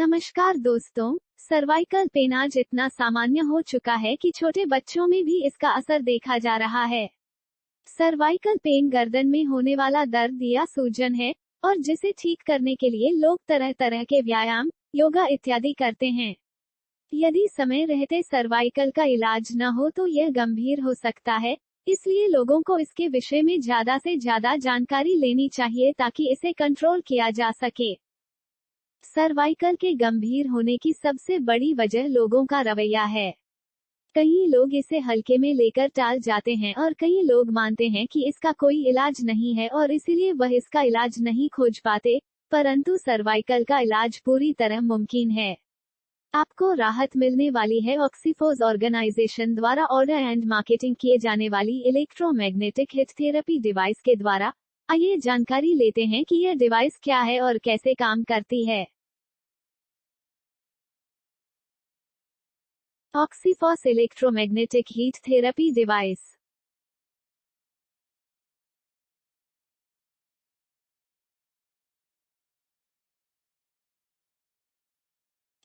नमस्कार दोस्तों, cervical pain आज इतना सामान्य हो चुका है कि छोटे बच्चों में भी इसका असर देखा जा रहा है। सर्वाइकल पेन गर्दन में होने वाला दर्द या सूजन है और जिसे ठीक करने के लिए लोग तरह तरह के व्यायाम, योगा इत्यादि करते हैं। यदि समय रहते सर्वाइकल का इलाज न हो तो यह गंभीर हो सकता है, इसलिए लोगों को इसके विषय में ज्यादा से ज्यादा जानकारी लेनी चाहिए ताकि इसे कंट्रोल किया जा सके। सर्वाइकल के गंभीर होने की सबसे बड़ी वजह लोगों का रवैया है। कई लोग इसे हल्के में लेकर टाल जाते हैं और कई लोग मानते हैं कि इसका कोई इलाज नहीं है और इसीलिए वह इसका इलाज नहीं खोज पाते, परंतु सर्वाइकल का इलाज पूरी तरह मुमकिन है। आपको राहत मिलने वाली है ऑक्सीफोर्स ऑर्गेनाइजेशन द्वारा ऑर्डर एंड मार्केटिंग किए जाने वाली इलेक्ट्रोमैग्नेटिक हिट थेरेपी डिवाइस के द्वारा। आइए जानकारी लेते हैं कि यह डिवाइस क्या है और कैसे काम करती है। ऑक्सीफोर्स इलेक्ट्रोमैग्नेटिक हीट थेरेपी डिवाइस।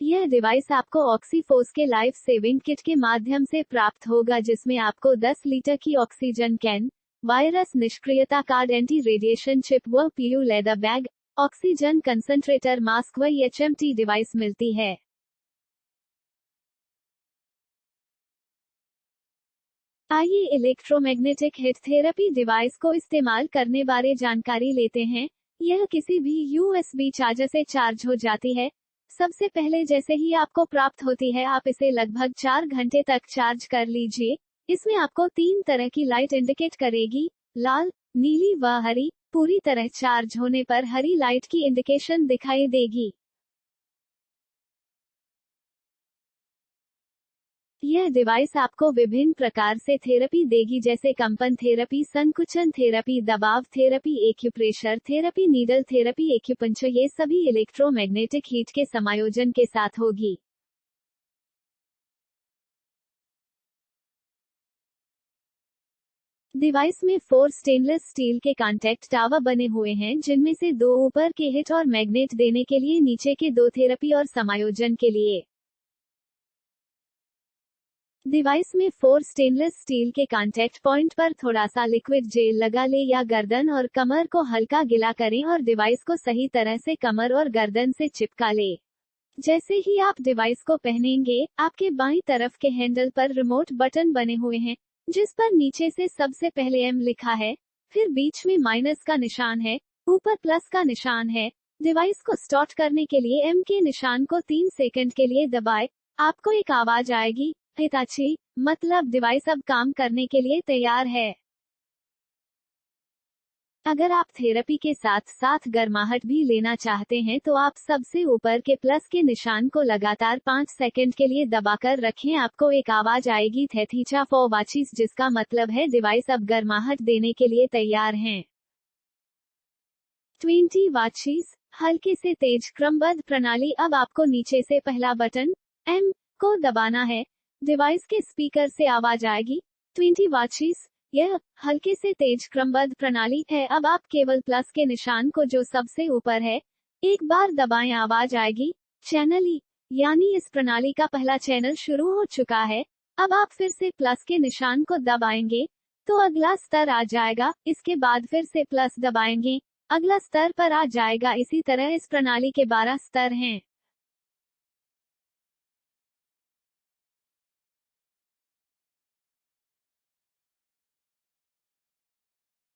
यह डिवाइस आपको ऑक्सीफोर्स के लाइफ सेविंग किट के माध्यम से प्राप्त होगा, जिसमें आपको 10 लीटर की ऑक्सीजन कैन, वायरस निष्क्रियता कार्ड, एंटी रेडिएशन चिप व PU leather bag, oxygen concentrator mask व एचएमटी डिवाइस मिलती है। आइए इलेक्ट्रोमैग्नेटिक हिट थेरेपी डिवाइस को इस्तेमाल करने बारे जानकारी लेते हैं। यह किसी भी यूएसबी चार्जर से चार्ज हो जाती है। सबसे पहले जैसे ही आपको प्राप्त होती है आप इसे लगभग 4 घंटे तक चार्ज कर लीजिए। इसमें आपको 3 तरह की लाइट इंडिकेट करेगी, लाल, नीली व हरी। पूरी तरह चार्ज होने पर हरी लाइट की इंडिकेशन दिखाई देगी। यह डिवाइस आपको विभिन्न प्रकार से थेरेपी देगी, जैसे कंपन थेरेपी, संकुचन थेरेपी, दबाव therapy, acupressure therapy, needle therapy, acupuncture. ये सभी इलेक्ट्रोमैग्नेटिक हीट के समायोजन के साथ होगी। डिवाइस में 4 स्टेनलेस स्टील के कॉन्टैक्ट टावर बने हुए हैं, जिनमें से 2 ऊपर के हिट और मैग्नेट देने के लिए, नीचे के 2 थेरेपी और समायोजन के लिए। डिवाइस में 4 स्टेनलेस स्टील के कॉन्टैक्ट पॉइंट पर थोड़ा सा लिक्विड जेल लगा ले या गर्दन और कमर को हल्का गिला करें और डिवाइस को सही तरह से कमर और गर्दन से चिपका ले। जैसे ही आप डिवाइस को पहनेंगे, आपके बाईं तरफ के हैंडल पर रिमोट बटन बने हुए हैं, जिस पर नीचे से सबसे पहले एम लिखा है, फिर बीच में माइनस का निशान है, ऊपर प्लस का निशान है। डिवाइस को स्टार्ट करने के लिए एम के निशान को 3 सेकंड के लिए दबाएं। आपको एक आवाज आएगी, हिताची, मतलब डिवाइस अब काम करने के लिए तैयार है। अगर आप थेरेपी के साथ साथ गर्माहट भी लेना चाहते हैं तो आप सबसे ऊपर के प्लस के निशान को लगातार 5 सेकंड के लिए दबाकर रखें। आपको एक आवाज आएगी, थेथीचा फॉर वाचिस, जिसका मतलब है डिवाइस अब गर्माहट देने के लिए तैयार हैं। 20 वाचिस, हल्के से तेज क्रमबद्ध प्रणाली। अब आपको नीचे से पहला बटन एम को दबाना है। डिवाइस के स्पीकर से आवाज आएगी, 20 वाचिस। यह हल्के से तेज क्रमबद्ध प्रणाली है। अब आप केवल प्लस के निशान को, जो सबसे ऊपर है, एक बार दबाएं। आवाज आएगी, चैनल ई, यानी इस प्रणाली का पहला चैनल शुरू हो चुका है। अब आप फिर से प्लस के निशान को दबाएंगे तो अगला स्तर आ जाएगा। इसके बाद फिर से प्लस दबाएंगे, अगला स्तर पर आ जाएगा। इसी तरह इस प्रणाली के 12 स्तर हैं।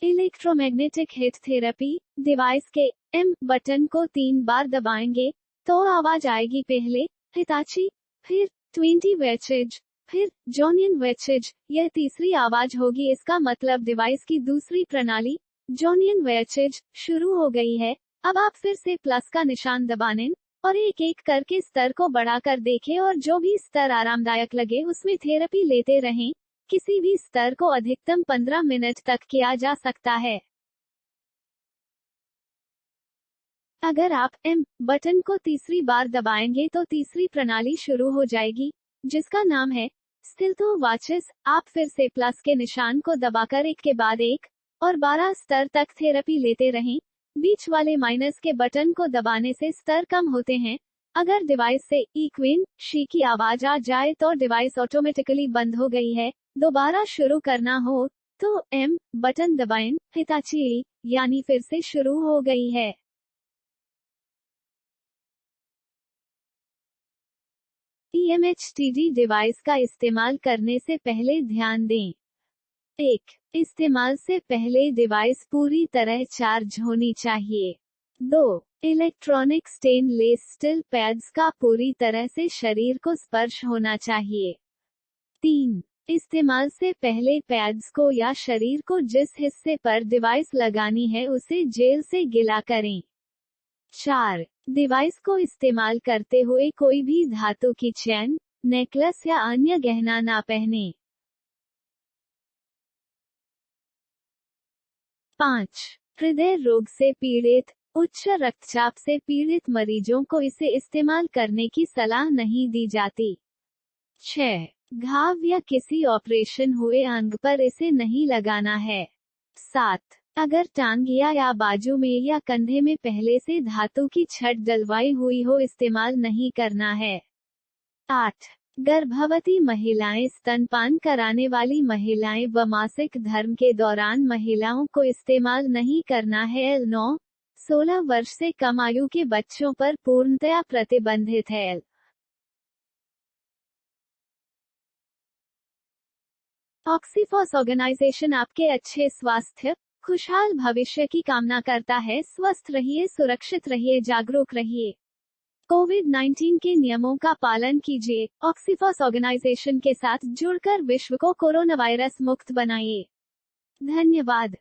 इलेक्ट्रोमैग्नेटिक हिट थेरेपी डिवाइस के एम बटन को 3 बार दबाएंगे तो आवाज आएगी, पहले हिताची, फिर 20 वेचेज, फिर जॉनियन वेचेज। यह तीसरी आवाज होगी। इसका मतलब डिवाइस की दूसरी प्रणाली जॉनियन वेचेज शुरू हो गई है। अब आप फिर से प्लस का निशान दबाने और एक एक करके स्तर को बढ़ाकर देखें और जो भी स्तर आरामदायक लगे उसमें थेरेपी लेते रहें। किसी भी स्तर को अधिकतम 15 मिनट तक किया जा सकता है। अगर आप एम बटन को तीसरी बार दबाएंगे तो तीसरी प्रणाली शुरू हो जाएगी, जिसका नाम है स्टिल्थो वाचिस। आप फिर से प्लस के निशान को दबाकर एक के बाद एक और 12 स्तर तक थेरेपी लेते रहें। बीच वाले माइनस के बटन को दबाने से स्तर कम होते हैं। अगर डिवाइस से इक्विन शी की आवाज आ जाए तो डिवाइस ऑटोमेटिकली बंद हो गई है। दोबारा शुरू करना हो तो एम बटन दबाएं, हिताची यानी फिर से शुरू हो गई है। EMHTD डिवाइस का इस्तेमाल करने से पहले ध्यान दें। 1. इस्तेमाल से पहले डिवाइस पूरी तरह चार्ज होनी चाहिए। 2. इलेक्ट्रॉनिक स्टेनलेस स्टील पैड्स का पूरी तरह से शरीर को स्पर्श होना चाहिए। 3. इस्तेमाल से पहले पैड्स को या शरीर को जिस हिस्से पर डिवाइस लगानी है उसे जेल से गिला करें। 4. डिवाइस को इस्तेमाल करते हुए कोई भी धातु की चेन, नेकलेस या अन्य गहना ना पहने। 5. हृदय रोग से पीड़ित, उच्च रक्तचाप से पीड़ित मरीजों को इसे इस्तेमाल करने की सलाह नहीं दी जाती। 6. घाव या किसी ऑपरेशन हुए अंग पर इसे नहीं लगाना है। 7. अगर टांग या बाजू में या कंधे में पहले से धातु की छड़ डलवाई हुई हो इस्तेमाल नहीं करना है। 8. गर्भवती महिलाएं, स्तनपान कराने वाली महिलाएं व मासिक धर्म के दौरान महिलाओं को इस्तेमाल नहीं करना है। 9. 16 वर्ष से कम आयु के बच्चों पर पूर्णतया प्रतिबंधित है। ऑक्सीफॉस ऑर्गेनाइजेशन आपके अच्छे स्वास्थ्य, खुशहाल भविष्य की कामना करता है। स्वस्थ रहिए, सुरक्षित रहिए, जागरूक रहिए। कोविड-19 के नियमों का पालन कीजिए। ऑक्सीफॉस ऑर्गेनाइजेशन के साथ जुड़कर विश्व को कोरोना वायरस मुक्त बनाइए। धन्यवाद।